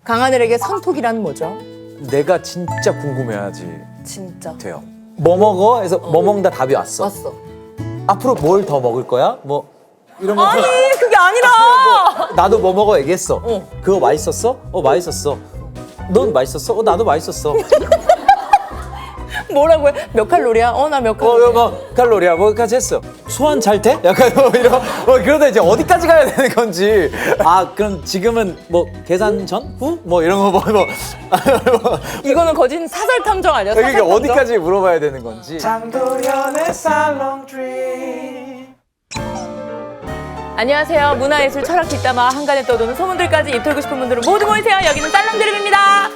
강하늘에게 선톡이란 뭐죠? 내가 진짜 궁금해야지 진짜. 돼요. 뭐 먹어? 해서 뭐 먹는다 답이 왔어. 왔어. 앞으로 뭘 더 먹을 거야? 뭐 이런 거. 아니 그게 아니라. 나도 뭐 먹어 얘기했어. 어. 그거 맛있었어? 맛있었어. 넌 맛있었어? 나도 맛있었어. 뭐라고 해? 몇 칼로리야? 나 몇 칼로리. 뭐 칼로리야 뭐까지 했어. 소화 잘 돼? 약간 뭐 이런 그러다 이제 어디까지 가야 되는 건지. 그럼 지금은 뭐 계산 전? 후? 뭐 이런 거 뭐. 이거는 거진 사설 탐정 아니야? 사설 이게 탐정? 어디까지 물어봐야 되는 건지. 장도연의 살롱 드림. 안녕하세요. 문화예술 철학 뒷담화 한간에 떠도는 소문들까지 입 털고 싶은 분들은 모두 모이세요. 여기는 살롱드림입니다.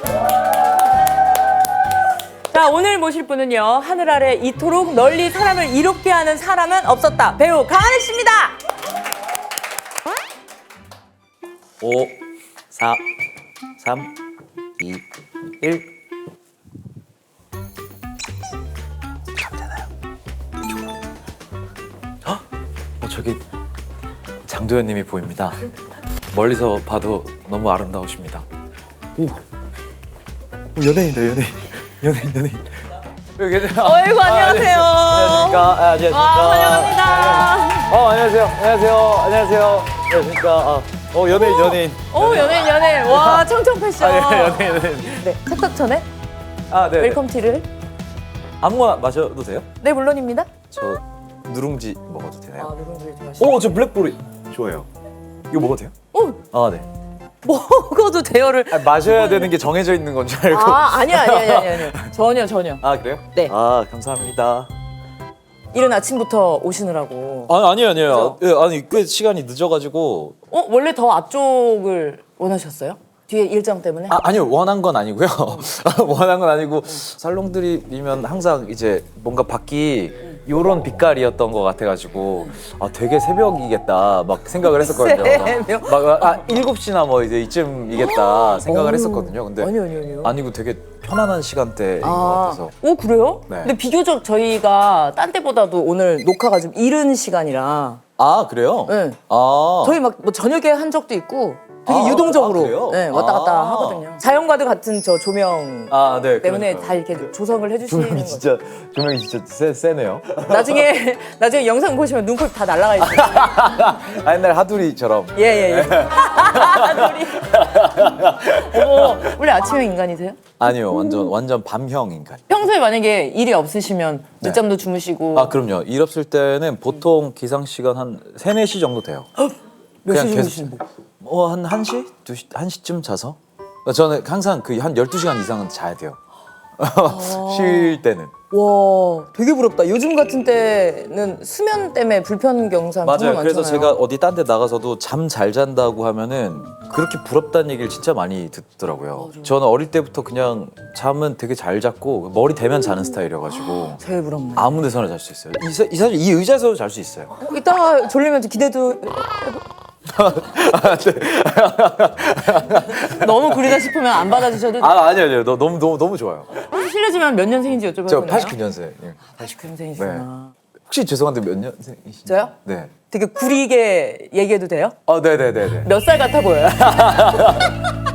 자, 오늘 모실 분은요. 하늘 아래 이토록 널리 사람을 이롭게 하는 사람은 없었다. 배우 강하늘 씨입니다. 5, 4, 3, 2, 1. 저기 장도연님이 보입니다. 멀리서 봐도 너무 아름다우십니다. 오, 연예인이다 연예인. 어이구, 안녕하세요. 안녕하십니까. 안녕하십니까. 환영합니다. 안녕하세요. 안녕하십니까. 연예인. 연예인. 와, 청청 패션. 연예인. 네, 세탁 전에 네. 웰컴 티를. 아무거나 마셔도 돼요? 네, 물론입니다. 저 누룽지 먹어도 되나요? 누룽지 좋아하시죠? 저 블랙베리 좋아해요. 이거 먹어도 돼요? 네. 먹어도 돼요를. 마셔야 되는 게 정해져 있는 건 줄 알고. 아니야. 전혀. 그래요? 네. 감사합니다. 이른 아침부터 오시느라고. 아니에요. 꽤 시간이 늦어가지고. 원래 더 앞쪽을 원하셨어요? 뒤에 일정 때문에? 아니요, 원한 건 아니고요. 원한 건 아니고 살롱드립이면 항상 이제 뭔가 밖이 요런 빛깔이었던 것 같아가지고 되게 새벽이겠다 막 생각을 했었거든요. 새벽? 7시나 뭐 이제 이쯤이겠다 생각을 했었거든요. 근데 아니요. 아니고 되게 편안한 시간대인 것 같아서. 그래요? 네. 근데 비교적 저희가 딴 때보다도 오늘 녹화가 좀 이른 시간이라. 그래요? 네. 저희 막 뭐 저녁에 한 적도 있고 되게 유동적으로 그래요? 네, 왔다 갔다 하거든요. 자연과도 같은 저 조명 네, 때문에 그러니까요. 다 이렇게 조성을 해주시는 거죠. 조명이 진짜 세네요. 나중에 영상 보시면 눈코입 다 날아가 있어요. 옛날 하두리처럼. 예. 하늘이. 어머, 원래 아침형 인간이세요? 아니요, 완전 밤형 인간. 평소에 만약에 일이 없으시면 늦잠도 주무시고. 그럼요. 일 없을 때는 보통 기상 시간 한 3, 4시 정도 돼요. 몇 시 그냥 주무시는 거? 한 1시? 2시? 1시쯤 자서? 저는 항상 한 12시간 이상은 자야 돼요. 쉴 때는. 와, 되게 부럽다. 요즘 같은 때는 수면 때문에 불편 경상 정말 맞아요. 많잖아요. 그래서 제가 어디 딴 데 나가서도 잠 잘 잔다고 하면은 그렇게 부럽다는 얘기를 진짜 많이 듣더라고요. 저는 어릴 때부터 그냥 잠은 되게 잘 잤고 머리 대면 자는 스타일이어가지고 제일 부럽네. 아무 데서나 잘 수 있어요. 사실 이 의자에서도 잘 수 있어요. 이따가 졸리면 기대도 너무 구리다 싶으면 안 받아주셔도 돼요. 아니요. 너무 좋아요. 실례지만 몇 년생인지 여쭤봐도 저 되나요? 89년생. 89년생이시구나. 혹시 죄송한데 몇 년생이신가요? 저요? 네. 되게 구리게 얘기해도 돼요? 네네네네. 몇 살 같아 보여요?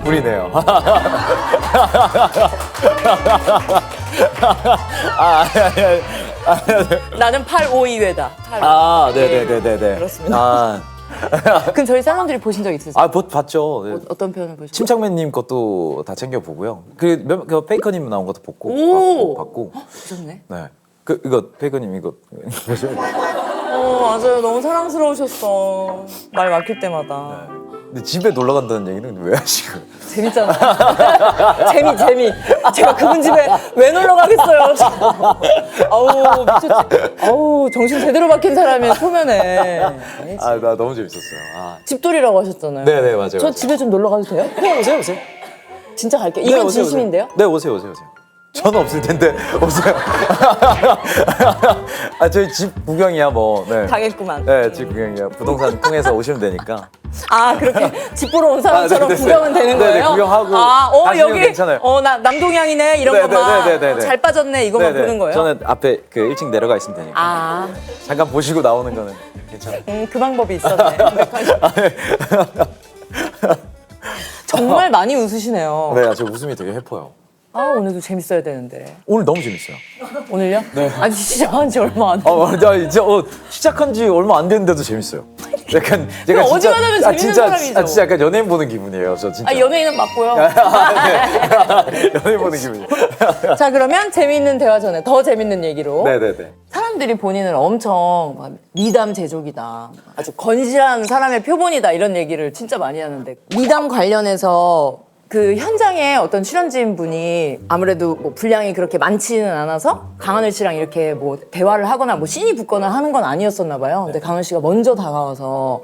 우리네요. 나는 85이외다. 네네네네. 그렇습니다. 그럼 저희 살롱들이 보신 적 있으세요? 봤죠. 네. 어떤 표현을 보셨어요? 침착맨님 것도 다 챙겨보고요. 그 페이커님 나온 것도 봤고. 보셨네. 네. 이거 페이커님 이거 보세요. 맞아요. 너무 사랑스러우셨어. 말 막힐 때마다. 근데 집에 놀러 간다는 얘기는 왜 하시고? 재밌잖아. 재미. 제가 그분 집에 왜 놀러 가겠어요? 아우, 미쳤지. 아우, 정신 제대로 박힌 사람이 초면에. 나 너무 재밌었어요. 집돌이라고 하셨잖아요. 네네, 맞아요. 저 맞아요. 집에 좀 놀러 가도 돼요? 오세요. 진짜 갈게요. 이건 오세요. 진심인데요? 네, 오세요. 저는 없을 텐데 오세요. 저희 집 구경이야 뭐. 네. 당했구만. 네, 집 구경이야. 부동산 통해서 오시면 되니까. 그렇게 집 보러 온 사람처럼 네네. 구경은 되는 네네, 거예요? 구경하고 가시면 여기 괜찮아요. 나 남동향이네 이런 것만 잘 빠졌네 이것만 보는 거예요? 저는 앞에 1층 내려가 있으면 되니까. 잠깐 보시고 나오는 거는 괜찮아. 그 방법이 있었네. 정말 많이 웃으시네요. 네, 저 웃음이 되게 해퍼요. 아, 오늘도 재밌어야 되는데. 오늘 너무 재밌어요. 오늘요? 네. 아니, 시작한 지 얼마 안 나 진짜 시작한 지 얼마 안 됐는데도 재밌어요. 약간 제가 그럼 어디 가자면 재밌는 사람이죠. 진짜 약간 연예인 보는 기분이에요. 저 진짜. 아, 연예인은 맞고요. 연예인 보는 기분이에요. 자, 그러면 재미있는 대화 전에 더 재밌는 얘기로. 네네네. 사람들이 본인을 엄청 막 미담 제조기다, 아주 건실한 사람의 표본이다 이런 얘기를 진짜 많이 하는데, 미담 관련해서 그 현장에 어떤 출연진 분이 아무래도 뭐 분량이 그렇게 많지는 않아서 강하늘 씨랑 이렇게 뭐 대화를 하거나 뭐 씬이 붙거나 하는 건 아니었었나 봐요. 근데 강하늘 씨가 먼저 다가와서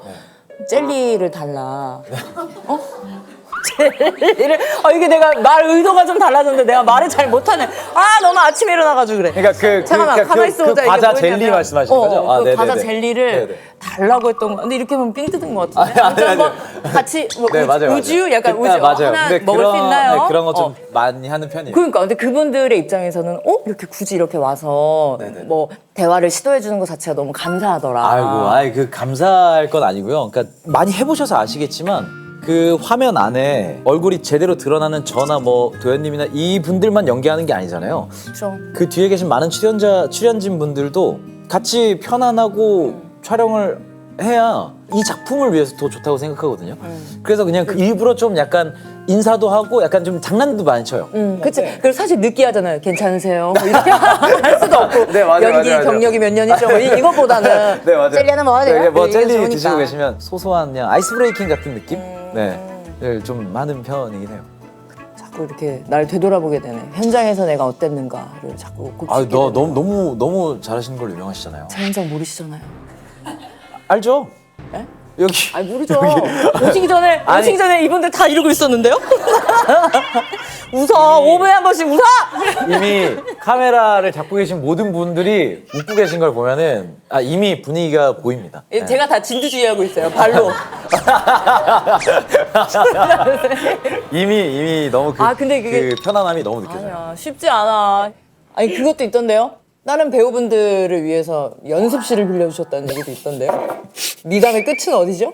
젤리를 달라. 어? 젤리를 이게 내가 말 의도가 좀 달라졌는데 내가 말을 잘 못하네. 아, 너무 아침에 일어나가지고 그래. 그러니까 잠깐만, 가만히 있어 보자. 그 이게 과자 뭐냐면, 젤리 말씀하시는 거죠? 아, 그 네네네. 과자 젤리를 네네. 달라고 했던 거. 근데 이렇게 하면 삥 뜯은 것 같은데. 아니, 아무튼 한번 같이 뭐 네, 맞아요. 우주 약간 우주 맞아요. 하나 근데 먹을 수 있나요? 네, 그런 거 좀 많이 하는 편이에요. 그러니까 근데 그분들의 입장에서는 이렇게 굳이 이렇게 와서 네네네. 뭐 대화를 시도해 주는 것 자체가 너무 감사하더라. 아이고, 그 감사할 건 아니고요. 그러니까 많이 해보셔서 아시겠지만 그 화면 안에 얼굴이 제대로 드러나는 저나 뭐 도현님이나 이 분들만 연기하는 게 아니잖아요. 그렇죠. 그 뒤에 계신 많은 출연진 분들도 같이 편안하고 촬영을 해야 이 작품을 위해서 더 좋다고 생각하거든요. 그래서 그냥 그 일부러 좀 약간 인사도 하고 약간 좀 장난도 많이 쳐요. 그치. 그리고 사실 느끼하잖아요. 괜찮으세요? 뭐 이렇게 할 수도 없고. 네, 맞아요, 연기 맞아요. 경력이 몇 년이죠? 뭐 이것보다는 네, 맞아요. 젤리 하나 먹어야 돼요? 네, 뭐 젤리 좋으니까. 드시고 계시면 소소한 그냥 아이스 브레이킹 같은 느낌? 네, 좀 많은 편이긴 해요. 자꾸 이렇게 날 되돌아보게 되네. 현장에서 내가 어땠는가를 자꾸 곱씹게 되네. 너무 잘하시는 걸로 유명하시잖아요. 제 현장 모르시잖아요. 알죠? 네? 여기. 아니 모르죠. 오시기 전에 이분들 다 이러고 있었는데요? 웃어. 5분에 한 번씩 웃어. 이미 카메라를 잡고 계신 모든 분들이 웃고 계신 걸 보면은 이미 분위기가 보입니다. 네. 제가 다 진두지휘하고 있어요. 발로. 이미 너무 근데 그게 그 편안함이 너무 느껴져요. 아니야, 쉽지 않아. 아니 그것도 있던데요. 다른 배우분들을 위해서 연습실을 빌려주셨다는 얘기도 있던데요. 미담의 끝은 어디죠?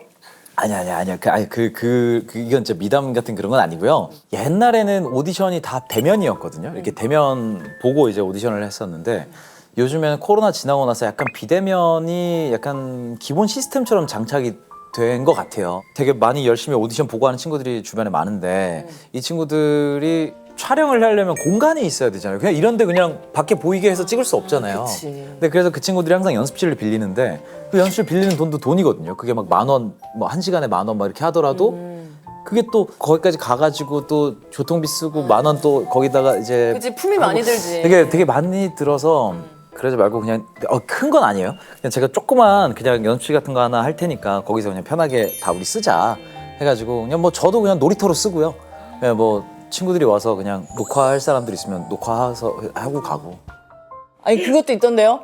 아니야. 이건 진짜 미담 같은 그런 건 아니고요. 옛날에는 오디션이 다 대면이었거든요. 이렇게 대면 보고 이제 오디션을 했었는데 요즘에는 코로나 지나고 나서 약간 비대면이 약간 기본 시스템처럼 장착이 된 것 같아요. 되게 많이 열심히 오디션 보고 하는 친구들이 주변에 많은데 이 친구들이 촬영을 하려면 공간이 있어야 되잖아요. 그냥 이런데 그냥 밖에 보이게 해서 찍을 수 없잖아요. 그치. 근데 그래서 그 친구들이 항상 연습실을 빌리는데 그 연습실 빌리는 돈도 돈이거든요. 그게 막 10,000원, 뭐 1시간에 10,000원 막 이렇게 하더라도 그게 또 거기까지 가가지고 또 교통비 쓰고 10,000원 또 거기다가 이제 그치, 품이 많이 들지. 되게 많이 들어서 그러지 말고 그냥 큰 건 아니에요. 그냥 제가 조그만 그냥 연습실 같은 거 하나 할 테니까 거기서 그냥 편하게 다 우리 쓰자 해가지고 그냥 뭐 저도 그냥 놀이터로 쓰고요. 그냥 뭐 친구들이 와서 그냥 녹화할 사람들 있으면 녹화해서 하고 가고. 아니 그것도 있던데요.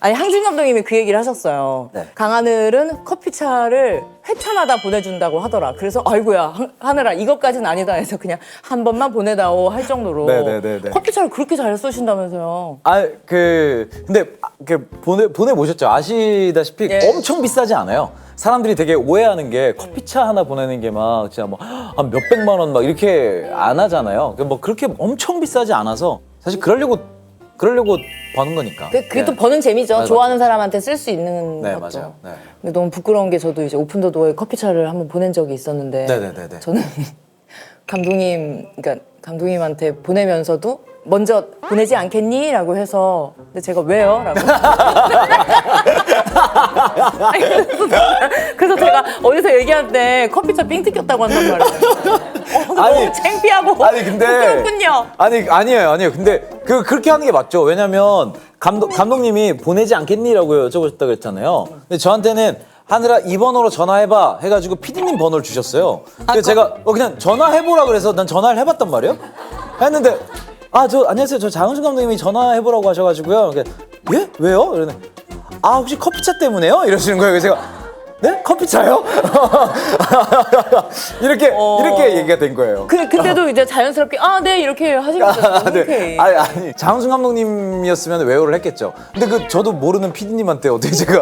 아니 항준 감독님이 그 얘기를 하셨어요. 네. 강하늘은 커피차를 회차마다 보내준다고 하더라. 그래서 아이고야 하늘아 이것까지는 아니다 해서 그냥 한 번만 보내다오 할 정도로 네네네네. 커피차를 그렇게 잘 쓰신다면서요. 근데 보내 보셨죠? 아시다시피 예. 엄청 비싸지 않아요. 사람들이 되게 오해하는 게 커피차 하나 보내는 게 막 진짜 뭐 한 몇백만 원 막 이렇게 안 하잖아요. 뭐 그렇게 엄청 비싸지 않아서 사실 그러려고 버는 거니까. 그게 또 네. 버는 재미죠. 맞아요. 좋아하는 사람한테 쓸 수 있는 네, 것도. 맞아요. 네. 근데 너무 부끄러운 게 저도 이제 오픈 더 도어에 커피차를 한번 보낸 적이 있었는데 네네네네. 저는 감독님한테 보내면서도 먼저 보내지 않겠니? 라고 해서 근데 제가 왜요? 라고 그래서 제가 어디서 얘기할 때 커피차 삥 뜯겼다고 한단 말이에요. 너무 창피하고 부끄럽군요. 아니에요. 근데 그렇게 하는 게 맞죠. 왜냐면 감독님이 보내지 않겠니라고 여쭤보셨다 그랬잖아요. 근데 저한테는 하늘아 이 번호로 전화해봐 해가지고 PD님 번호를 주셨어요. 그래서 제가 그냥 전화해보라 그래서 난 전화를 해봤단 말이에요. 했는데 안녕하세요. 저 장은준 감독님이 전화해보라고 하셔가지고요. 그러니까 예? 왜요? 이러네. 혹시 커피차 때문에요? 이러시는 거예요. 그래서 제가 네? 커피차요? 이렇게 얘기가 된 거예요. 근데도 이제 자연스럽게 네 이렇게 하시는 거죠. 네. 아니 장항준 감독님이었으면 외우를 했겠죠. 근데 저도 모르는 PD님한테 어떻게 제가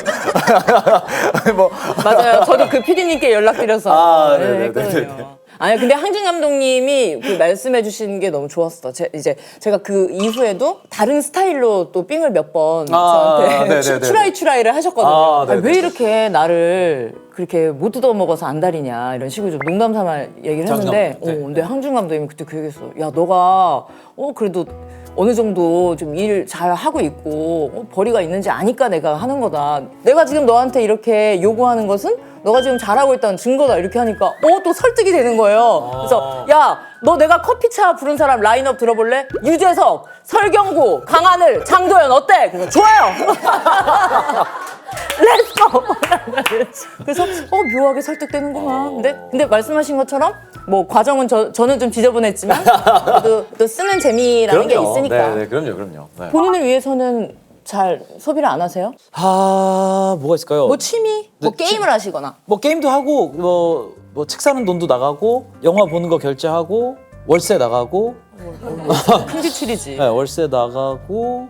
뭐 맞아요. 저도 그 PD님께 연락드려서 네네네네. 했거든요. 아니 근데 항준 감독님이 그 말씀해 주신 게 너무 좋았어. 제가 그 이후에도 다른 스타일로 또 삥을 몇 번 저한테 네네네네. 추라이를 하셨거든요. 네네. 왜 이렇게 나를 그렇게 못 뜯어먹어서 안달이냐 이런 식으로 좀 농담 삼아 얘기를 했는데 네. 근데 항준 감독님이 그때 그 얘기했어. 야 너가 그래도 어느 정도 좀 일 잘 하고 있고 벌이가 있는지 아니까 내가 하는 거다. 내가 지금 너한테 이렇게 요구하는 것은 너가 지금 잘하고 있다는 증거다. 이렇게 하니까 또 설득이 되는 거예요. 그래서 야, 너 내가 커피차 부른 사람 라인업 들어볼래? 유재석, 설경구, 강하늘, 장도연 어때? 그래서 좋아요. 렛츠고! 그래서 묘하게 설득되는구만. 근데 말씀하신 것처럼 뭐 과정은 저는 좀 지저분했지만 그래도 또 쓰는 재미라는 게 있으니까. 네, 그럼요. 네. 본인을 위해서는 잘 소비를 안 하세요? 뭐가 있을까요? 뭐 취미? 뭐 게임을 하시거나. 뭐 게임도 하고 뭐 책 사는 돈도 나가고 영화 보는 거 결제하고 월세 나가고 큰 지출이지. 네, 월세 나가고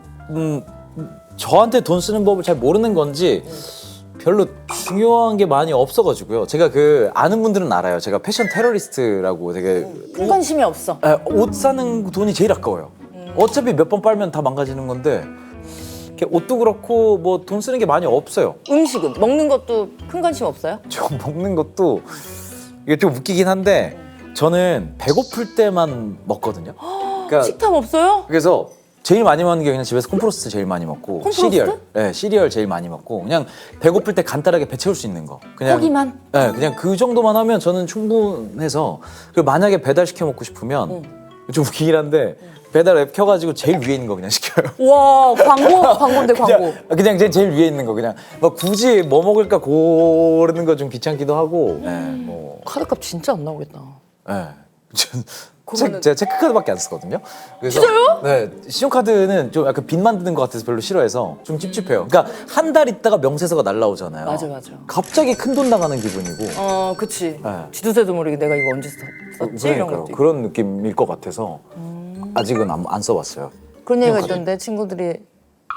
저한테 돈 쓰는 법을 잘 모르는 건지 별로 중요한 게 많이 없어가지고요. 제가 아는 분들은 알아요. 제가 패션 테러리스트라고 되게 큰 관심이 없어. 옷 사는 돈이 제일 아까워요. 어차피 몇 번 빨면 다 망가지는 건데 이렇게 옷도 그렇고 뭐 돈 쓰는 게 많이 없어요. 음식은? 먹는 것도 큰 관심 없어요? 저 먹는 것도 이게 좀 웃기긴 한데 저는 배고플 때만 먹거든요. 그러니까 식탐 없어요? 그래서 제일 많이 먹는 게 그냥 집에서 콘프로스트 제일 많이 먹고 콘프로스트? 시리얼, 네, 시리얼 제일 많이 먹고 그냥 배고플 때 간단하게 배 채울 수 있는 거. 그냥 고기만? 네, 그냥 그 정도만 하면 저는 충분해서 그리고 만약에 배달 시켜 먹고 싶으면 좀 웃기긴 한데 배달 앱 켜가지고 제일 위에 있는 거 그냥 시켜요. 와 광고인데 광고. 그냥 제일 위에 있는 거 그냥 막 굳이 뭐 먹을까 고르는 거 좀 귀찮기도 하고. 네, 뭐. 카드값 진짜 안 나오겠다. 네. 그거는- 제가 체크카드밖에 안 쓰거든요. 그래서 진짜요? 네, 신용카드는 좀 약간 빚 만드는 것 같아서 별로 싫어해서 좀 찝찝해요. 그러니까 한 달 있다가 명세서가 날라오잖아요. 맞아. 갑자기 큰 돈 나가는 기분이고. 그치. 네. 쥐두새도 모르게 내가 이거 언제 썼지? 이런 그러니까요. 것도 있고. 그런 느낌일 것 같아서 아직은 안 써봤어요. 그런 얘기가 있던데 친구들이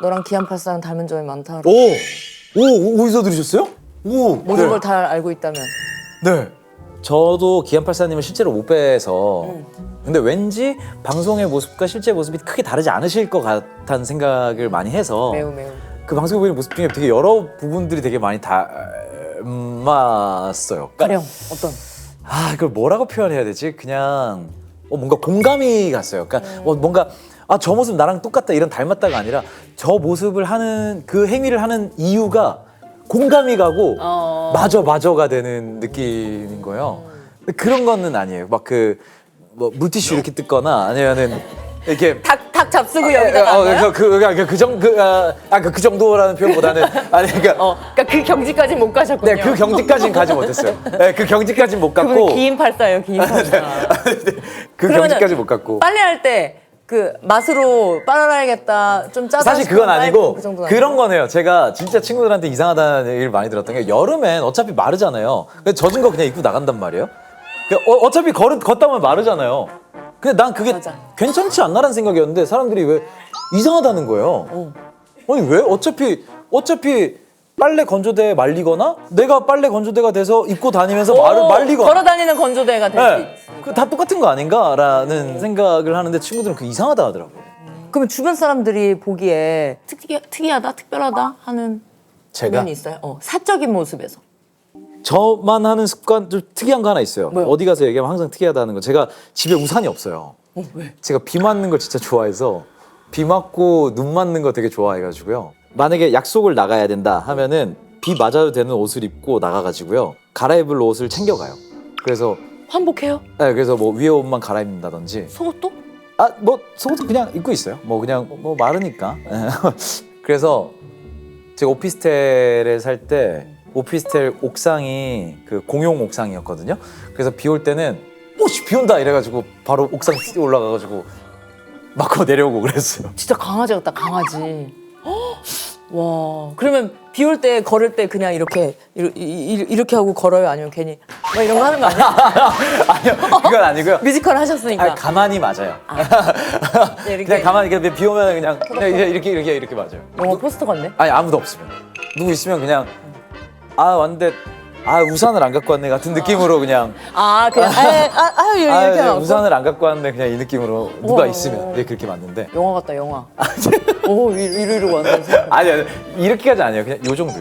너랑 기안84는 닮은 점이 많다. 오, 어디서 들으셨어요? 오, 모든 걸 다 알고 있다면. 네. 저도 기안84님을 실제로 못 뵈서 근데 왠지 방송의 모습과 실제 모습이 크게 다르지 않으실 것 같다는 생각을 많이 해서 매우. 그 방송에 보이는 모습 중에 되게 여러 부분들이 되게 많이 닮았어요. 가령 어떤? 그걸 뭐라고 표현해야 되지? 그냥 뭔가 공감이 갔어요. 그러니까 뭔가 저 모습 나랑 똑같다 이런 닮았다가 아니라 저 모습을 하는 그 행위를 하는 이유가 공감이 가고 맞아가 되는 느낌인 거예요. 근데 그런 거는 아니에요. 막 뭐 물티슈 이렇게 뜯거나 아니면은 이렇게 닭 잡수고 여기다가 그 정도라는 표현보다는 그러니까 그 경지까지 못 가셨군요. 네, 그 경지까지는 가지 못했어요. 네, 그 경지까지는 못 갔고. 그분은 기인84예요, 기인84. 그 경지까지 못 갔고. 빨래할 때 그 맛으로 빨아야겠다, 좀 짜다. 사실 그건 아니고 그 정도는 그런 아니고. 거네요. 제가 진짜 친구들한테 이상하다는 얘기를 많이 들었던 게 여름엔 어차피 마르잖아요. 그래서 젖은 거 그냥 입고 나간단 말이에요. 어차피 걷다 보면 마르잖아요. 근데 난 그게 맞아. 괜찮지 않나라는 생각이었는데 사람들이 왜 이상하다는 거예요. 아니 왜? 어차피 빨래 건조대에 말리거나 내가 빨래 건조대가 돼서 입고 다니면서 말리거나 걸어다니는 건조대가 될 수 네. 있어. 다 똑같은 거 아닌가라는 생각을 하는데 친구들은 그 이상하다 하더라고요. 그러면 주변 사람들이 보기에 특이하다, 특별하다 하는 제가 면이 있어요? 사적인 모습에서. 저만 하는 습관 좀 특이한 거 하나 있어요. 뭐요? 어디 가서 얘기하면 항상 특이하다는 거. 제가 집에 우산이 없어요. 왜? 제가 비 맞는 걸 진짜 좋아해서 비 맞고 눈 맞는 거 되게 좋아해가지고요. 만약에 약속을 나가야 된다 하면은 비 맞아도 되는 옷을 입고 나가가지고요. 갈아입을 옷을 챙겨가요. 그래서 환복해요? 네, 그래서 뭐 위에 옷만 갈아입는다든지. 속옷도? 뭐 속옷은 그냥 입고 있어요. 뭐 그냥 뭐 마르니까. 그래서 제가 오피스텔에 살 때 오피스텔 옥상이 그 공용 옥상이었거든요. 그래서 비 올 때는 오씨 비 온다 이래가지고 바로 옥상 올라가가지고 맞고 내려오고 그랬어요. 진짜 강아지 같다, 강아지. 와, 그러면 비 올 때 걸을 때 그냥 이렇게 하고 걸어요? 아니면 괜히 막 이런 거 하는 거 아니야? 아니요, 그건 아니고요. 뮤지컬 하셨으니까. 아니, 가만히 맞아요. 네, 이렇게 그냥 가만히 그냥 비 오면 그냥 이렇게 맞아요. 영화 포스터 같네. 아니 아무도 없으면 누구 있으면 그냥 왔는데 우산을 안 갖고 왔네 같은 느낌으로 그냥 그냥 이렇게 하고. 우산을 안 갖고 왔네 그냥 이 느낌으로 누가 있으면 그렇게 맞는데 영화 같다 영화. 오 이러고 왔네. 아니 이렇게까지 아니에요. 그냥 요 정도.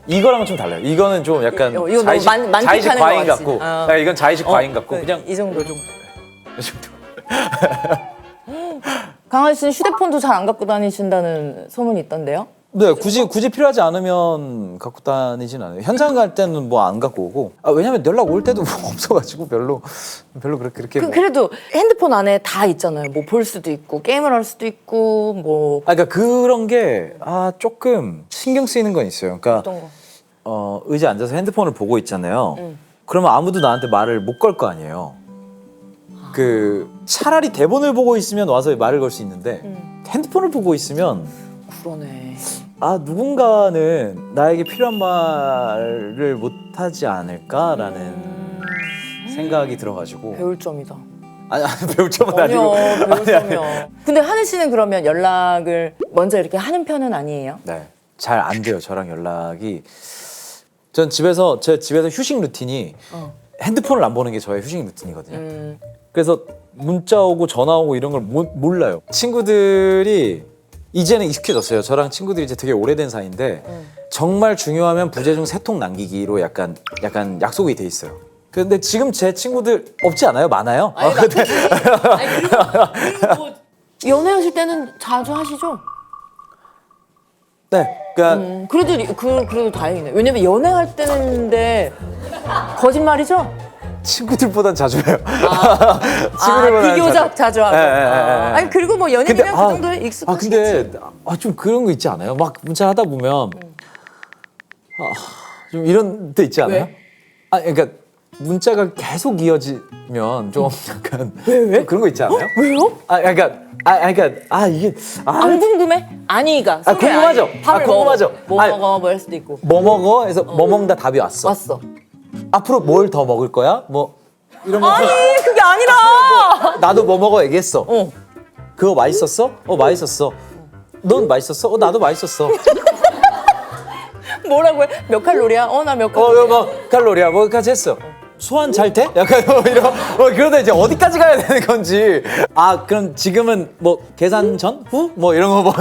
이거랑은 좀 달라요. 이거는 좀 약간 이거 너무 자의식 만끽하는 과잉 것 같지. 같고 이건 자의식 과잉 같고 그래, 그냥 이 정도. 요 정도. 강한 씨는 휴대폰도 잘 안 갖고 다니신다는 소문이 있던데요? 네, 굳이 필요하지 않으면 갖고 다니진 않아요. 현장 갈 때는 뭐 안 갖고 오고. 왜냐면 연락 올 때도 뭐 없어가지고 별로 그렇게. 그래도 핸드폰 안에 다 있잖아요. 뭐 볼 수도 있고 게임을 할 수도 있고 뭐. 그러니까 그런 게 조금 신경 쓰이는 건 있어요. 그러니까 어떤 거? 의자에 앉아서 핸드폰을 보고 있잖아요. 그러면 아무도 나한테 말을 못 걸 거 아니에요. 차라리 대본을 보고 있으면 와서 말을 걸 수 있는데 핸드폰을 보고 있으면 그러네. 누군가는 나에게 필요한 말을 못 하지 않을까라는 생각이 들어가지고. 배울 점이다. 아니 배울 점은 아니요, 아니고. 배울 점이요. 근데 하늘 씨는 그러면 연락을 먼저 이렇게 하는 편은 아니에요? 네, 잘 안 돼요. 저랑 연락이. 전 집에서 제 집에서 휴식 루틴이 핸드폰을 안 보는 게 저의 휴식 루틴이거든요. 그래서 문자 오고 전화 오고 이런 걸 몰라요. 친구들이 이제는 익숙해졌어요. 저랑 친구들이 이제 되게 오래된 사이인데 정말 중요하면 부재중 3통 남기기로 약간 약속이 돼 있어요. 근데 지금 제 친구들 없지 않아요? 많아요? 아니, 그리고 뭐 연애하실 때는 자주 하시죠? 네, 그러니까 그래도 다행이네. 왜냐면 연애할 때는데 거짓말이죠? 친구들보단 자주 해요. 친구들보다는 비교적 자주 하고. 예. 그리고 뭐 연예인이면 그 정도에 익숙하시지. 근데 좀 그런 거 있지 않아요? 막 문자 하다 보면 좀 이런 데 있지 않아요? 왜? 그러니까 문자가 계속 이어지면 좀 약간 왜? 좀 그런 거 있지 않아요? 왜요? 이게 안 궁금해? 아니가. 궁금하죠. 밥을 궁금하죠. 뭐 먹어 뭐 할 수도 있고. 뭐 먹어? 해서 뭐 먹는다 답이 왔어. 왔어. 앞으로 뭘 더 먹을 거야? 뭐 이런 거. 아니 그게 아니라. 나도 뭐 먹어 얘기했어. 그거 맛있었어? 맛있었어. 넌 맛있었어? 나도 맛있었어. 뭐라고 해? 몇 칼로리야? 나 몇 칼로리야. 뭐 칼로리야 뭐까지 했어. 소환 잘 돼? 약간 이런 그러다 이제 어디까지 가야 되는 건지. 그럼 지금은 뭐 계산 전? 후? 뭐 이런 거 뭐.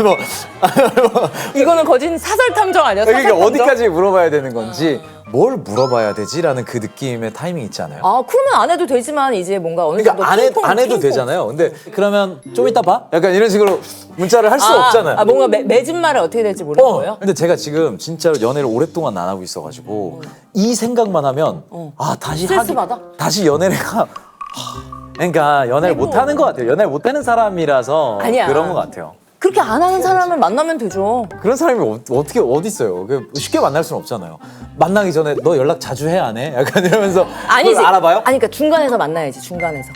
이거는 거진 사설 탐정 아니야? 사설 그러니까 탐정? 어디까지 물어봐야 되는 건지. 뭘 물어봐야 되지라는 그 느낌의 타이밍 있지 않아요? 그러면 안 해도 되지만 이제 뭔가 어느 정도 그러니까 안 해도 되잖아요. 근데 그러면 좀 이따 봐? 약간 이런 식으로 문자를 할 수 없잖아요. 뭔가 맺은 말이 어떻게 될지 모르는 거예요? 근데 제가 지금 진짜로 연애를 오랫동안 안 하고 있어가지고 이 생각만 하면 다시 스트레스 받아? 다시 연애를 그러니까 연애를 못 하는 것 같아요. 연애를 못 하는 사람이라서 아니야. 그런 것 같아요. 그렇게 안 하는 사람을 만나면 되죠. 그런 사람이 어디 있어요? 쉽게 만날 수는 없잖아요. 만나기 전에 너 연락 자주 해 안 해? 약간 이러면서 아니지. 그걸 알아봐요? 아니 그러니까 중간에서 만나야지. 중간에서.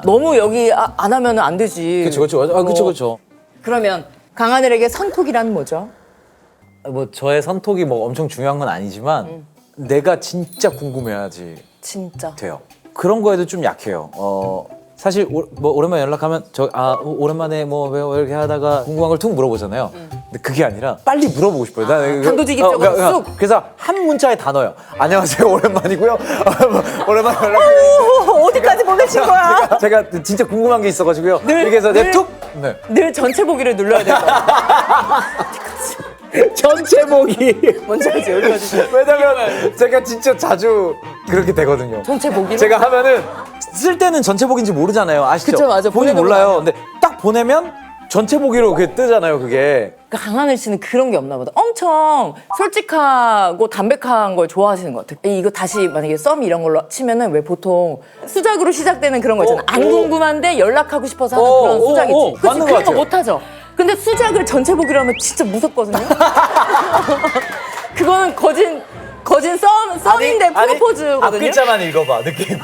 너무 여기 안 하면 안 되지. 그렇죠. 그러면 강하늘에게 선톡이란 뭐죠? 뭐 저의 선톡이 뭐 엄청 중요한 건 아니지만 내가 진짜 궁금해야지 진짜. 돼요. 그런 거에도 좀 약해요. 사실 뭐 오랜만에 연락하면 오랜만에 뭐 왜 이렇게 하다가 궁금한 걸 툭 물어보잖아요. 근데 그게 아니라 빨리 물어보고 싶어요. 단도직입적으로 쑥. 그래서 한 문자에 다 넣어요. 안녕하세요, 오랜만이고요. 오랜만에 연락. 어디까지 보내신 거야? 제가 진짜 궁금한 게 있어가지고요. 그래서 툭. 네. 늘 전체 보기를 눌러야 돼요. 전체 보기. 뭔지 알지? 여기까지. 왜냐면 제가 진짜 자주 그렇게 되거든요. 전체 보기. 제가 하면은 쓸 때는 전체 보기인지 모르잖아요. 아시죠? 그쵸, 맞아. 본인 보내는 몰라요. 거 근데 딱 보내면 전체 보기로 그게 뜨잖아요. 그게. 그러니까 강하늘 씨는 그런 게 없나 보다. 엄청 솔직하고 담백한 걸 좋아하시는 것 같아요. 이거 다시 만약에 썸 이런 걸로 치면은 왜 보통 수작으로 시작되는 그런 거 있잖아. 안 궁금한데 연락하고 싶어서 하는 그런 수작이지. 그치? 맞는 것 그런 거 같아요. 못하죠. 근데 수작을 전체 보기로 하면 진짜 무섭거든요. 그거는 거진 썸인데 프로포즈거든요. 앞글자만 읽어봐 느낌.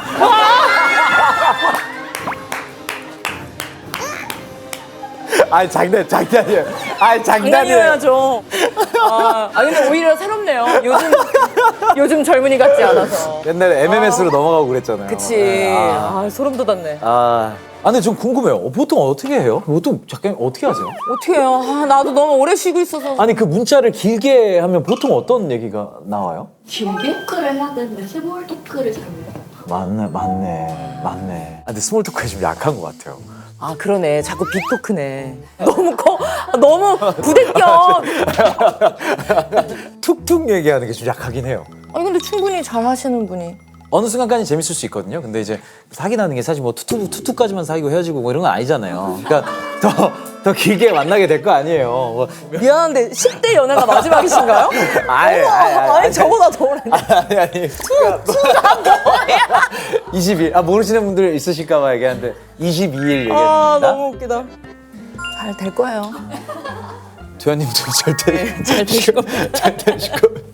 장난이에요. 장난이어야죠. 근데 오히려 새롭네요. 요즘 젊은이 같지 않아서. 옛날에 MMS로 넘어가고 그랬잖아요. 그치. 소름 돋았네. 근데 좀 궁금해요. 보통 어떻게 해요? 보통 작가님 어떻게 하세요? 어떻게 해요? 나도 너무 오래 쉬고 있어서. 아니 그 문자를 길게 하면 보통 어떤 얘기가 나와요? 길게 토크를 해야 되는데 스몰 토크를 잘 못해요. 맞네. 근데 스몰 토크에 좀 약한 것 같아요. 그러네. 자꾸 빅토크네. 너무 부대껴. 툭툭 얘기하는 게 좀 약하긴 해요. 아니 근데 충분히 잘 하시는 분이. 어느 순간까지 재밌을 수 있거든요. 근데 이제 사귀라는 게 사실 뭐 투투까지만 사귀고 헤어지고 뭐 이런 건 아니잖아요. 그러니까 더 길게 만나게 될 거 아니에요. 뭐. 미안한데 10대 연애가 마지막이신가요? 아니 저보다 더 오래. 아니. 투가 뭐야? 20일. 모르시는 분들 있으실까 봐 얘기하는데 22일 얘기했습니다. 너무 웃기다. 잘 될 거예요. 도현님도 잘 되실 겁니다. 잘 되실 겁니다.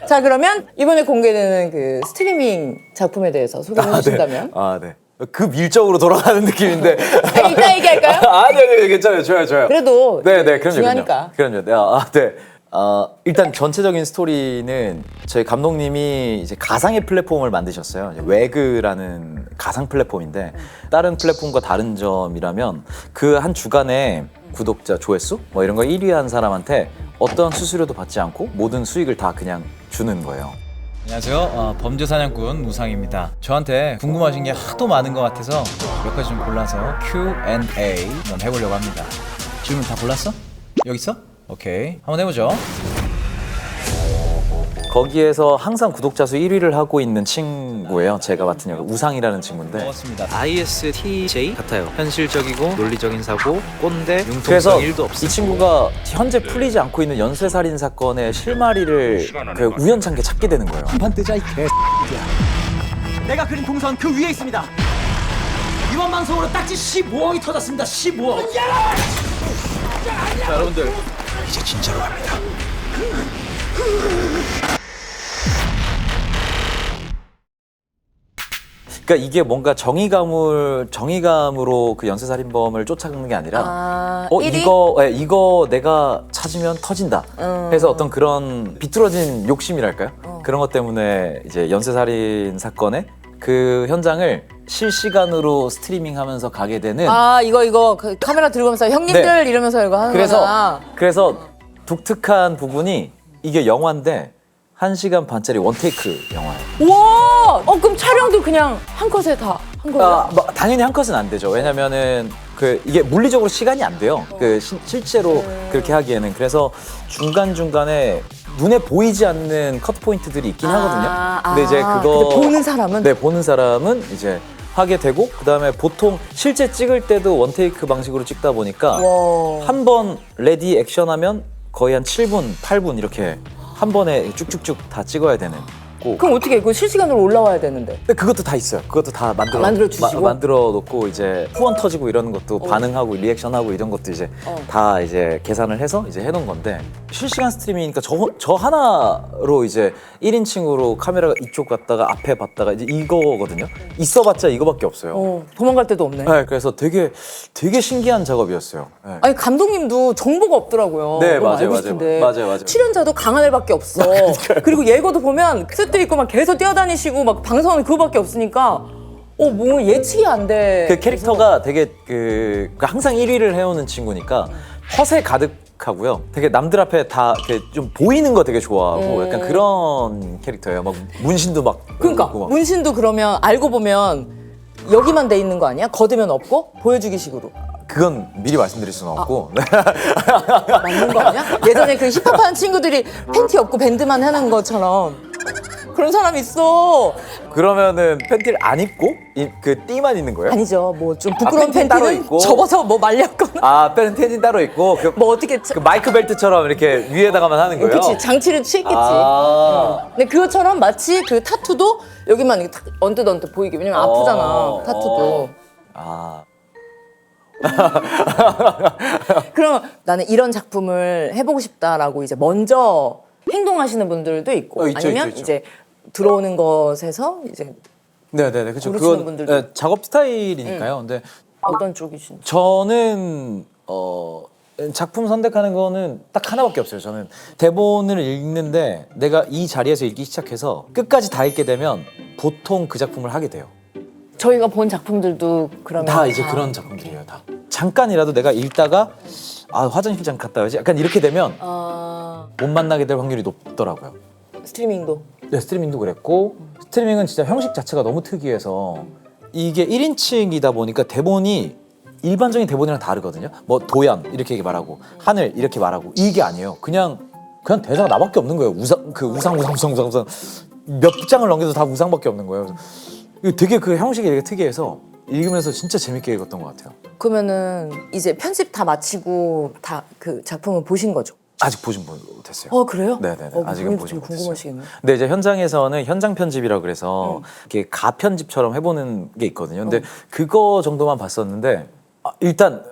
자 그러면 이번에 공개되는 그 스트리밍 작품에 대해서 소개해 주신다면? 네. 그 밀적으로 돌아가는 느낌인데. 이따 얘기할까요? 네, 괜찮아요. 좋아요. 그래도 네, 그럼요. 중요하니까. 그럼요. 네. 일단 전체적인 스토리는 저희 감독님이 이제 가상의 플랫폼을 만드셨어요. 이제 웨그라는 가상 플랫폼인데 다른 플랫폼과 다른 점이라면 그 한 주간에 구독자 조회수 뭐 이런 거 1위 한 사람한테 어떤 수수료도 받지 않고 모든 수익을 다 그냥 주는 거예요. 안녕하세요. 범죄사냥꾼 우상입니다. 저한테 궁금하신 게 하도 많은 것 같아서 몇 가지 좀 골라서 Q&A 한번 해보려고 합니다. 질문 다 골랐어? 여기 있어? 오케이. 한번 해보죠. 거기에서 항상 구독자 수 1위를 하고 있는 친구예요. 제가 맡은 역은 우상이라는 친구인데. 먹었습니다. ISTJ 같아요. 현실적이고 논리적인 사고, 꼰대, 그래서 융통성 1도 없어. 이 친구가 현재 풀리지 않고 있는 연쇄살인 사건의 실마리를 그 우연찮게 찾게 되는 거예요. 한판 뜨자 이 개. 내가 그린 동선 그 위에 있습니다. 이번 방송으로 딱지 15억이 터졌습니다. 15억. 자, 여러분들 이제 진짜로 갑니다. 그러니까 이게 뭔가 정의감으로 그 연쇄살인범을 쫓아가는 게 아니라 1위? 이거 내가 찾으면 터진다 해서 어떤 그런 비뚤어진 욕심이랄까요? 그런 것 때문에 이제 연쇄살인 사건의 그 현장을 실시간으로 스트리밍하면서 가게 되는 이거 그 카메라 들고 오면서 형님들 네. 이러면서 이거 하는 거잖아. 그래서 독특한 부분이 이게 영화인데 1시간 반짜리 원테이크 영화예요. 우와! 그럼 촬영도 그냥 한 컷에 다 한 거예요? 당연히 한 컷은 안 되죠. 왜냐면은 이게 물리적으로 시간이 안 돼요. 실제로 그렇게 하기에는. 그래서 중간중간에 눈에 보이지 않는 컷 포인트들이 있긴 하거든요. 근데 이제 그거 근데 보는 사람은? 네, 보는 사람은 이제 하게 되고 그다음에 보통 실제 찍을 때도 원테이크 방식으로 찍다 보니까 한 번 레디 액션 하면 거의 한 7분, 8분 이렇게 한 번에 쭉쭉쭉 다 찍어야 되는. 그럼 어떻게 그 실시간으로 올라와야 되는데? 근데 그것도 다 있어요. 그것도 다 만들어 주시고? 만들어 놓고 이제 후원 터지고 이러는 것도 반응하고 리액션하고 이런 것도 이제 다 이제 계산을 해서 이제 해놓은 건데 실시간 스트리밍이니까 저 하나로 이제 1인칭으로 카메라가 이쪽 갔다가 앞에 봤다가 이제 이거거든요. 있어봤자 이거밖에 없어요. 도망갈 데도 없네. 네, 그래서 되게 신기한 작업이었어요. 네. 아니 감독님도 정보가 없더라고요. 네, 너무 맞아요, 알고 맞아요. 싶은데. 맞아요. 출연자도 강하늘밖에 없어. 그리고 예고도 보면 세트 있고 막 계속 뛰어다니시고 막 방송은 그거밖에 없으니까 뭐 예측이 안 돼. 그 캐릭터가 되게 항상 1위를 해오는 친구니까 허세 가득하고요. 되게 남들 앞에 다 좀 보이는 거 되게 좋아하고 약간 그런 캐릭터예요. 막 문신도 막 그러니까 있고 막. 문신도 그러면 알고 보면 여기만 돼 있는 거 아니야? 거두면 없고 보여주기 식으로. 그건 미리 말씀드릴 수는 없고. 맞는 거 아니야? 예전에 그 힙합하는 친구들이 팬티 없고 밴드만 하는 것처럼 그런 사람 있어. 그러면은 팬티를 안 입고 그 띠만 있는 거예요? 아니죠. 뭐 좀 부끄러운 팬티는 따로 팬티는 있고. 접어서 뭐 말렸거나 팬티 따로 있고 뭐 어떻게 그 마이크 벨트처럼 이렇게 위에다가만 하는 거예요? 그치 장치를 취했겠지. 아. 근데 그것처럼 마치 그 타투도 여기만 이렇게 탁 언뜻 보이게. 왜냐면 아프잖아 타투도. 그럼 나는 이런 작품을 해보고 싶다라고 이제 먼저 행동하시는 분들도 있고 있죠, 아니면 있죠. 이제 들어오는 것에서 이제 네네네, 그렇죠. 고르시는 그건 분들도 작업 스타일이니까요. 근데 어떤 쪽이신지. 저는 작품 선택하는 거는 딱 하나밖에 없어요. 저는 대본을 읽는데 내가 이 자리에서 읽기 시작해서 끝까지 다 읽게 되면 보통 그 작품을 하게 돼요. 저희가 본 작품들도 그러면 다 이제 그런 작품들이에요. 다 잠깐이라도 내가 읽다가 아 화장실 잠깐 갔다 와야지 약간 이렇게 되면 못 만나게 될 확률이 높더라고요. 스트리밍도. 네, 스트리밍도 그랬고 스트리밍은 진짜 형식 자체가 너무 특이해서 이게 1인칭이다 보니까 대본이 일반적인 대본이랑 다르거든요. 뭐 도연 이렇게 말하고 하늘 이렇게 말하고 이게 아니에요. 그냥 대사가 나밖에 없는 거예요. 우상 몇 장을 넘겨도 다 우상밖에 없는 거예요. 그래서 되게 그 형식이 되게 특이해서 읽으면서 진짜 재밌게 읽었던 것 같아요. 그러면은 이제 편집 다 마치고 다 그 작품을 보신 거죠? 아직 보진 못했어요. 그래요? 네네네. 본인도 아직은 보진 되게 못했어요. 궁금하시겠네요. 근데 이제 현장에서는 현장 편집이라 그래서 이렇게 가편집처럼 해보는 게 있거든요. 근데 그거 정도만 봤었는데 일단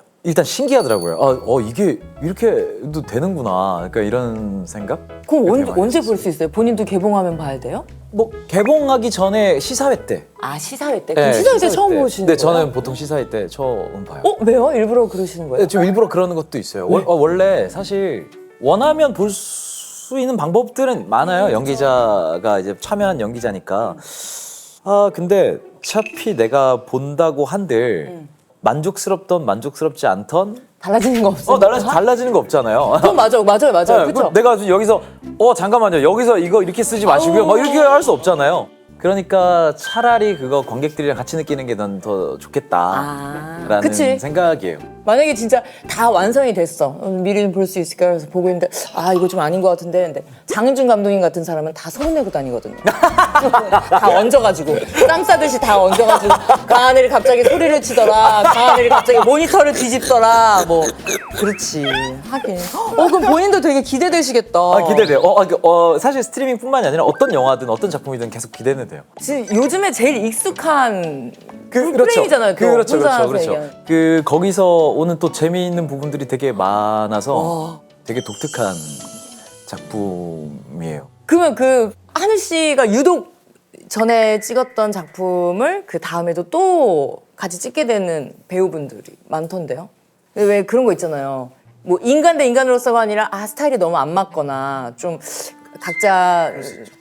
신기하더라고요. 이게 이렇게도 되는구나. 그러니까 이런 생각? 그럼 되게 많이 언제 했었어요. 볼 수 있어요? 본인도 개봉하면 봐야 돼요? 뭐 개봉하기 전에 시사회 때. 아 시사회 때? 네, 그럼 시사회 때 처음 보시는 네, 거예요? 저는 보통 시사회 때 처음 봐요. 왜요? 일부러 그러시는 거예요? 네, 좀 일부러 그러는 것도 있어요. 원래 사실 원하면 볼 수 있는 방법들은 많아요. 연기자가 이제 참여한 연기자니까. 근데 어차피 내가 본다고 한들 만족스럽던 만족스럽지 않던 달라지는 거 없어요? 달라지는 거 없잖아요. 그건 맞아요. 네, 그렇죠? 내가 여기서 잠깐만요. 여기서 이거 이렇게 쓰지 마시고요. 막 이렇게 할 수 없잖아요. 그러니까 차라리 그거 관객들이랑 같이 느끼는 게 난 더 좋겠다라는 그치. 생각이에요. 만약에 진짜 다 완성이 됐어. 미리는 볼 수 있을까요? 그래서 보고 있는데 이거 좀 아닌 것 같은데. 근데 장윤준 감독님 같은 사람은 다 소문내고 다니거든요. 다 얹어가지고 쌈 싸듯이 다 얹어가지고 강하늘이 갑자기 소리를 치더라. 강하늘이 갑자기 모니터를 뒤집더라. 뭐 그렇지. 하긴. 그럼 본인도 되게 기대되시겠다. 기대돼요. 사실 스트리밍뿐만이 아니라 어떤 영화든 어떤 작품이든 계속 기대는 돼요. 지금 요즘에 제일 익숙한 그렇죠. 프레임이잖아요. 또. 그렇죠. 혼자 와서 그렇죠. 얘기하는. 거기서 오는 또 재미있는 부분들이 되게 많아서 되게 독특한 작품이에요. 그러면 그 하늘 씨가 유독 전에 찍었던 작품을 그 다음에도 또 같이 찍게 되는 배우분들이 많던데요. 왜 그런 거 있잖아요. 뭐 인간 대 인간으로서가 아니라 스타일이 너무 안 맞거나 좀 각자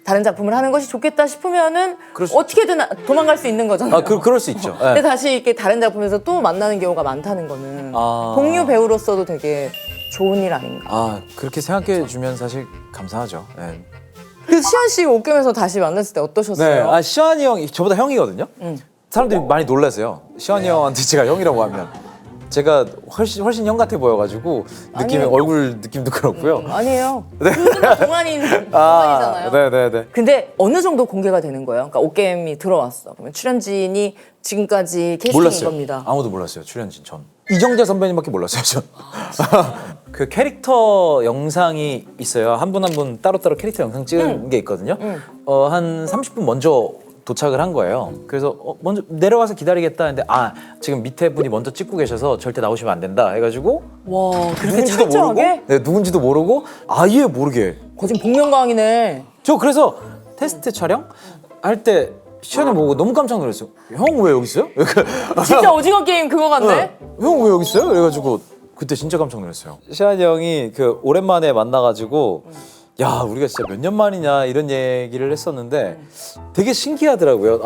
다른 작품을 하는 것이 좋겠다 싶으면은 어떻게든 도망갈 수 있는 거잖아요. 그럴 수 있죠. 근데 다시 이렇게 다른 작품에서 또 만나는 경우가 많다는 거는 동료 배우로서도 되게 좋은 일 아닌가. 그렇게 생각해 주면 사실 감사하죠. 네. 그 시현 씨 옥겸에서 다시 만났을 때 어떠셨어요? 네. 시환이 형이 저보다 형이거든요. 사람들이 많이 놀라세요. 시환이 형한테 제가 형이라고 하면 제가 훨씬 형 같아 보여가지고 얼굴 느낌도 그렇고요. 아니에요. 그분은 동안이잖아요. 네네네. 근데 어느 정도 공개가 되는 거예요? 그러니까 옥겜이 들어왔어. 그러면 출연진이 지금까지 캐스팅인 몰랐어요. 겁니다. 아무도 몰랐어요. 출연진 전. 이정재 선배님밖에 몰랐어요. 전. 그 캐릭터 영상이 있어요. 한 분 한 분 따로따로 캐릭터 영상 찍은 게 있거든요. 한 30분 먼저 도착을 한 거예요. 그래서 먼저 내려와서 기다리겠다 했는데 지금 밑에 분이 먼저 찍고 계셔서 절대 나오시면 안 된다 해가지고 와, 그렇게 누군지도 모르고 철저하게? 누군지도 모르고 아예 모르게 거진 복면가왕이네. 저 그래서 테스트 촬영 할 때 시연이 보고 너무 깜짝 놀랐어요. 형 왜 여기 있어요? 진짜 오징어 게임 그거 같네. 형 왜 여기 있어요? 그래가지고 그때 진짜 깜짝 놀랐어요. 시환이 형이 그 오랜만에 만나가지고 야 우리가 진짜 몇 년 만이냐 이런 얘기를 했었는데 되게 신기하더라고요.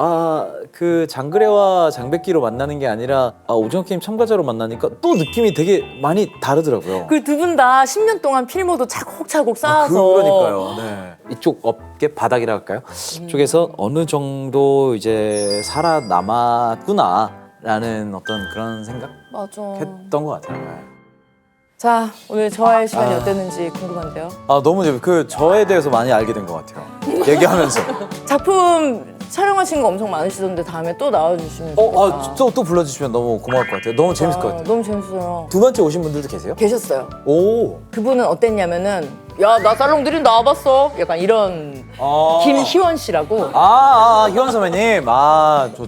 그 장그래와 장백기로 만나는 게 아니라 오징어 게임 참가자로 만나니까 또 느낌이 되게 많이 다르더라고요. 그 두 분 다 10년 동안 필모도 차곡차곡 쌓아서. 그러니까요. 네. 이쪽 업계 바닥이라 할까요? 이쪽에서 어느 정도 이제 살아남았구나라는 어떤 그런 생각 맞아. 했던 것 같아요. 네. 자, 오늘 저와의 시간이 어땠는지 궁금한데요. 너무 저에 대해서 많이 알게 된 것 같아요. 얘기하면서. 작품 촬영하신 거 엄청 많으시던데 다음에 또 나와주시면 좋겠다. 또 불러주시면 너무 고마울 것 같아요. 너무 재밌을 것 같아요. 너무 재밌어요. 두 번째 오신 분들도 계세요? 계셨어요. 오. 그분은 어땠냐면은 야, 나 살롱들이 나와봤어. 약간 이런 김희원 씨라고. 희원 선배님.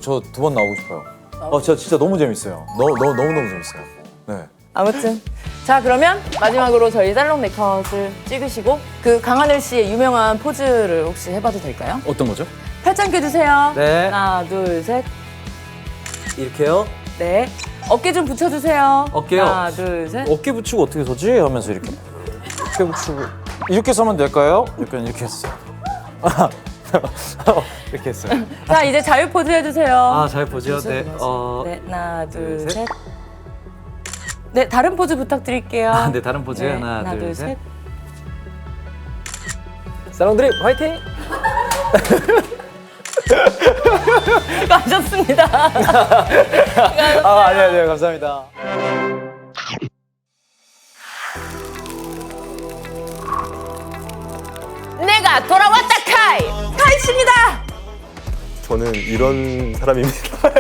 저 두 번 나오고 싶어요. 저 진짜 너무 재밌어요. 너무 재밌어요. 네. 아무튼 자 그러면 마지막으로 저희 살롱 네컷을 찍으시고 그 강하늘 씨의 유명한 포즈를 혹시 해봐도 될까요? 어떤 거죠? 팔짱 껴주세요. 네. 하나, 둘, 셋. 이렇게요? 네. 어깨 좀 붙여주세요. 어깨요? 하나, 둘, 셋. 어깨 붙이고 어떻게 서지? 하면서 이렇게 어깨 붙이고 이렇게 서면 될까요? 약간 이렇게 했어요. 이렇게 했어요. 자, 이제 자유 포즈 해주세요. 아, 잘 보죠. 네. 네, 하나, 둘, 셋. 셋. 네, 다른 포즈 부탁드릴게요. 아, 네, 다른 포즈. 하나, 하나, 둘, 셋. 사랑들이 화이팅! 수고하셨습니다. 아, 아니요, 감사합니다. 내가 돌아왔다, 카이! 카이씨입니다! 저는 이런 사람입니다.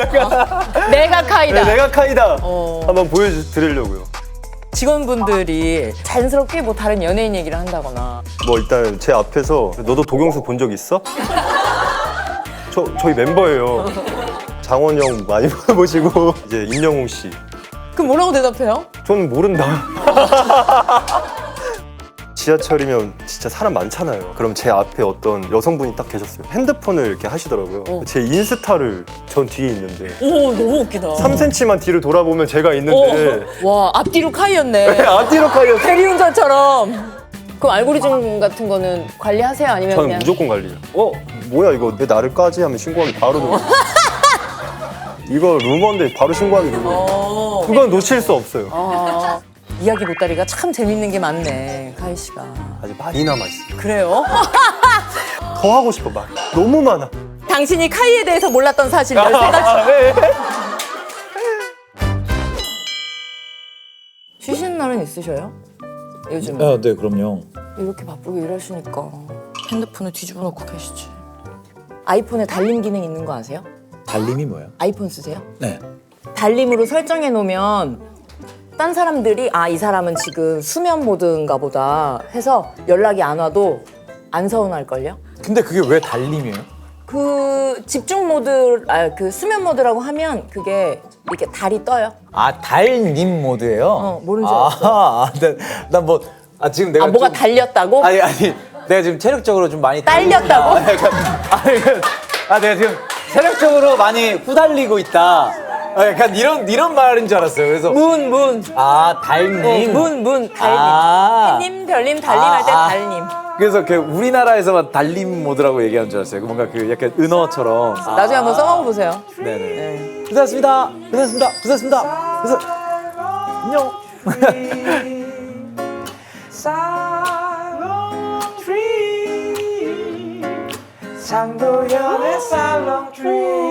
내가 카이다. 내가 카이다. 어. 한번 보여드리려고요. 직원분들이 자연스럽게 뭐 다른 연예인 얘기를 한다거나 뭐 일단 제 앞에서 너도 도경수 본 적 있어? 저희 멤버예요. 장원 형 많이 보시고 이제 임영웅 씨. 그럼 뭐라고 대답해요? 저는 모른다. 지하철이면 진짜 사람 많잖아요. 그럼 제 앞에 어떤 여성분이 딱 계셨어요. 핸드폰을 이렇게 하시더라고요. 제 인스타를 전 뒤에 있는데 오, 너무 웃기다. 3cm만 뒤를 돌아보면 제가 있는데 와, 앞뒤로 카이였네. 앞뒤로 카이였어요. 대리운전처럼. 그럼 알고리즘 같은 거는 관리하세요? 아니면 저는 그냥 무조건 관리해요. 뭐야 이거 왜 나를 까지 하면 신고하기 바로 누르. 이거 루머인데 바로 신고하기 누르. 그건 놓칠 수 없어요. 이야기 보따리가 참 재밌는 게 많네, 카이 씨가. 아직 많이 남아있어요. 그래요? 더 하고 싶어 막. 너무 많아. 당신이 카이에 대해서 몰랐던 사실 13가지. 네. 쉬시는 날은 있으셔요? 요즘 아, 네, 그럼요. 이렇게 바쁘게 일하시니까 핸드폰을 뒤집어 놓고 계시지. 아이폰에 달림 기능 있는 거 아세요? 달림이 뭐예요? 아이폰 쓰세요? 네. 달림으로 설정해 놓으면 딴 사람들이 이 사람은 지금 수면 모드인가 보다 해서 연락이 안 와도 안 서운할걸요? 근데 그게 왜 달림이에요? 그 집중 모드, 그 수면 모드라고 하면 그게 이렇게 달이 떠요. 아, 달님 모드예요? 모르는 줄 알았어. 난 뭐, 지금 내가 뭐가 좀- 달렸다고? 아니, 내가 지금 체력적으로 좀 많이 딸렸다고? 내가 지금 체력적으로 많이 후달리고 있다. 약간 이런 말인 줄 알았어요. 그래서 문. 달님. 문, 달님. 아. 햇님, 별님, 달림할 때 달님. 그래서 그 우리나라에서만 달림 모드라고 얘기하는 줄 알았어요. 뭔가 그 약간 은어처럼. 나중에 한번 써먹어 보세요. 네네. 네. 고생하셨습니다. 그래서 안녕. 장도연의 살롱 트리